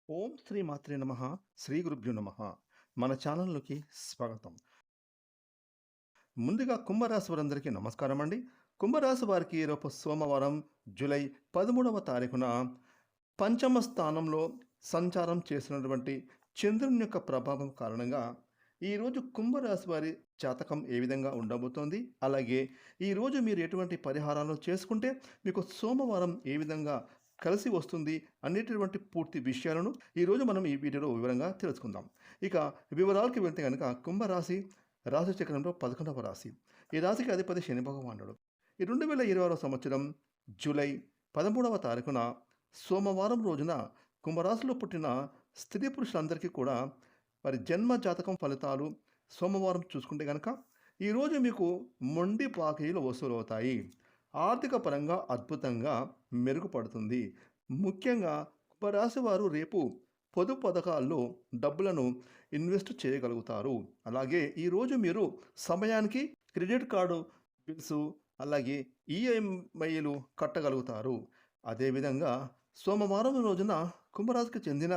ఓం శ్రీ మాత్రే నమః. శ్రీ గురుభ్యో నమః. మన ఛానల్‌లోకి స్వాగతం. ముందుగా కుంభరాశి వారందరికీ నమస్కారం అండి. కుంభరాశి వారికి రేపు సోమవారం జూలై 13వ తారీఖున పంచమ స్థానంలో సంచారం చేసినటువంటి చంద్రుని యొక్క ప్రభావం కారణంగా ఈరోజు కుంభరాశి వారి జాతకం ఏ విధంగా ఉండబోతోంది, అలాగే ఈరోజు మీరు ఎటువంటి పరిహారాలు చేసుకుంటే మీకు సోమవారం ఏ విధంగా కలిసి వస్తుంది అనేటటువంటి పూర్తి విషయాలను ఈరోజు మనం ఈ వీడియోలో వివరంగా తెలుసుకుందాం. ఇక వివరాలకి వెళ్తే కనుక కుంభరాశి రాశి చక్రంలో 11వ రాశి. ఈ రాశికి అధిపతి శని భగవానుడు. ఈ 2026వ సంవత్సరం జూలై 13వ తారీఖున సోమవారం రోజున కుంభరాశిలో పుట్టిన స్త్రీ పురుషులందరికీ కూడా వారి జన్మ జాతకం ఫలితాలు సోమవారం చూసుకుంటే కనుక ఈరోజు మీకు మొండి బాకీలు వసూలవుతాయి. ఆర్థిక పరంగా అద్భుతంగా మెరుగుపడుతుంది. ముఖ్యంగా కుంభరాశి వారు రేపు పొదుపు పథకాల్లో డబ్బులను ఇన్వెస్ట్ చేయగలుగుతారు. అలాగే ఈరోజు మీరు సమయానికి క్రెడిట్ కార్డు బిల్స్, అలాగే ఈఎంఐలు కట్టగలుగుతారు. అదేవిధంగా సోమవారం రోజున కుంభరాశికి చెందిన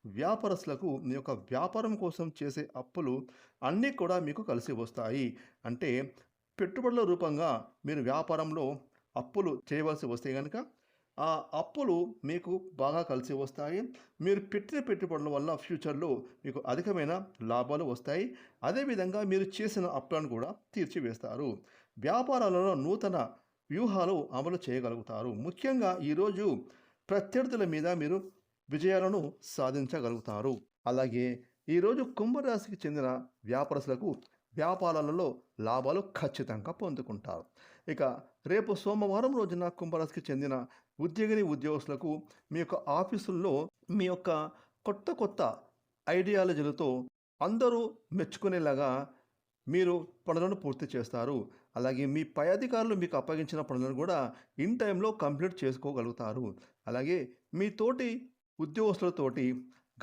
వ్యాపారస్తులకు మీ యొక్క వ్యాపారం కోసం చేసే అప్పులు అన్నీ కూడా మీకు కలిసి వస్తాయి. అంటే పెట్టుబడుల రూపంగా మీరు వ్యాపారంలో అప్పులు చేయవలసి వస్తే కనుక ఆ అప్పులు మీకు బాగా కలిసి వస్తాయి. మీరు పెట్టిన పెట్టుబడుల వల్ల ఫ్యూచర్లో మీకు అధికమైన లాభాలు వస్తాయి. అదేవిధంగా మీరు చేసిన అప్పులను కూడా తీర్చివేస్తారు. వ్యాపారాలలో నూతన వ్యూహాలు అమలు చేయగలుగుతారు. ముఖ్యంగా ఈరోజు ప్రత్యర్థుల మీద మీరు విజయాలను సాధించగలుగుతారు. అలాగే ఈరోజు కుంభరాశికి చెందిన వ్యాపారస్తులకు వ్యాపారాలలో లాభాలు ఖచ్చితంగా పొందుకుంటారు. ఇక రేపు సోమవారం రోజున కుంభరాశికి చెందిన ఉద్యోగస్తులకు మీ యొక్క ఆఫీసుల్లో మీ యొక్క కొత్త కొత్త ఐడియాలజీలతో అందరూ మెచ్చుకునేలాగా మీరు పనులను పూర్తి చేస్తారు. అలాగే మీ పై అధికారులు మీకు అప్పగించిన పనులను కూడా ఇన్ టైంలో కంప్లీట్ చేసుకోగలుగుతారు. అలాగే మీ తోటి ఉద్యోగస్తులతోటి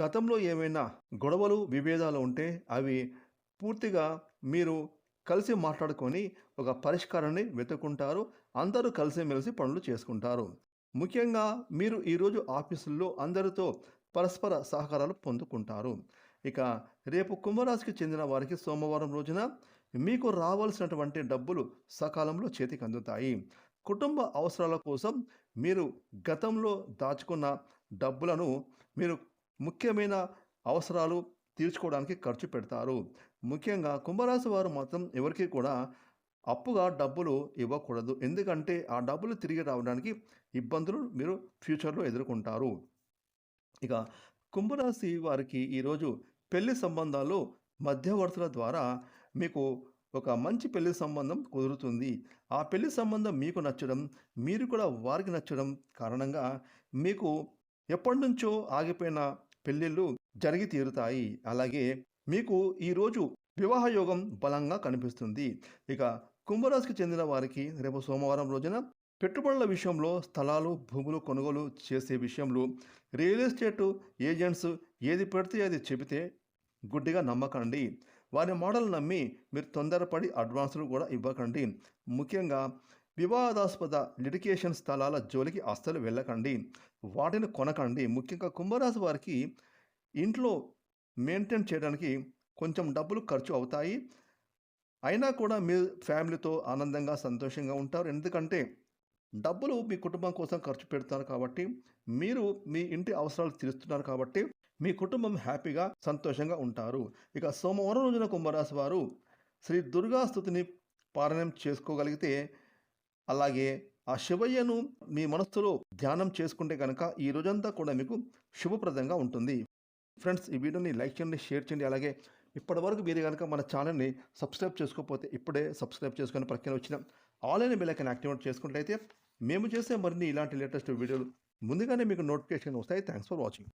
గతంలో ఏమైనా గొడవలు విభేదాలు ఉంటే అవి పూర్తిగా మీరు కలిసి మాట్లాడుకొని ఒక పరిష్కారాన్ని వెతుక్కుంటారు. అందరూ కలిసిమెలిసి పనులు చేసుకుంటారు. ముఖ్యంగా మీరు ఈరోజు ఆఫీసుల్లో అందరితో పరస్పర సహకారాలు పొందుకుంటారు. ఇక రేపు కుంభరాశికి చెందిన వారికి సోమవారం రోజున మీకు రావాల్సినటువంటి డబ్బులు సకాలంలో చేతికి అందుతాయి. కుటుంబ అవసరాల కోసం మీరు గతంలో దాచుకున్న డబ్బులను మీరు ముఖ్యమైన అవసరాలు తీర్చుకోవడానికి ఖర్చు పెడతారు. ముఖ్యంగా కుంభరాశి వారు మాత్రం ఎవరికి కూడా అప్పుగా డబ్బులు ఇవ్వకూడదు. ఎందుకంటే ఆ డబ్బులు తిరిగి రావడానికి ఇబ్బందులు మీరు ఫ్యూచర్లో ఎదుర్కొంటారు. ఇక కుంభరాశి వారికి ఈరోజు పెళ్లి సంబంధాలు మధ్యవర్తుల ద్వారా మీకు ఒక మంచి పెళ్లి సంబంధం కుదురుతుంది. ఆ పెళ్లి సంబంధం మీకు నచ్చడం, మీరు కూడా వారికి నచ్చడం కారణంగా మీకు ఎప్పటి నుంచో ఆగిపోయిన పెళ్ళిళ్ళు జరిగి తీరుతాయి. అలాగే మీకు ఈరోజు వివాహ యోగం బలంగా కనిపిస్తుంది. ఇక కుంభరాశికి చెందిన వారికి రేపు సోమవారం రోజున పెట్టుబడుల విషయంలో స్థలాలు, భూములు కొనుగోలు చేసే విషయంలో రియల్ ఎస్టేట్ ఏజెంట్స్ ఏది పెడితే అది చెబితే గుడ్డిగా నమ్మకండి. వారి మోడల్ నమ్మి మీరు తొందరపడి అడ్వాన్సులు కూడా ఇవ్వకండి. ముఖ్యంగా వివాదాస్పద లిటిగేషన్ స్థలాల జోలికి అస్సలు వెళ్ళకండి. వాటిని కొనకండి. ముఖ్యంగా కుంభరాశి వారికి ఇంట్లో మెయింటైన్ చేయడానికి కొంచెం డబ్బులు ఖర్చు అవుతాయి. అయినా కూడా మీ ఫ్యామిలీతో ఆనందంగా సంతోషంగా ఉంటారు. ఎందుకంటే డబ్బులు మీ కుటుంబం కోసం ఖర్చు పెడుతున్నారు కాబట్టి, మీరు మీ ఇంటి అవసరాలు తీరుస్తున్నారు కాబట్టి మీ కుటుంబం హ్యాపీగా సంతోషంగా ఉంటారు. ఇక సోమవారం రోజున కుంభరాశి వారు శ్రీ దుర్గా స్తుతిని పారాయణం చేసుకోగలిగితే, అలాగే ఆ శివయ్యను మీ మనస్సులో ధ్యానం చేసుకుంటే కనుక ఈ రోజంతా కూడా మీకు శుభప్రదంగా ఉంటుంది. ఫ్రెండ్స్, ఈ వీడియోని లైక్ చేయండి, షేర్ చేయండి. అలాగే ఇప్పటివరకు మీరు కనుక మన ఛానల్ని సబ్స్క్రైబ్ చేసుకోకపోతే ఇప్పుడే సబ్స్క్రైబ్ చేసుకొని ప్రక్కన వచ్చిన ఆల్ అయిన బెల్ ఐకాన్ యాక్టివేట్ చేసుకున్నట్లయితే మేము చేసే మరిన్ని ఇలాంటి లేటెస్ట్ వీడియోలు ముందుగానే మీకు నోటిఫికేషన్ వస్తాయి. Thanks for watching.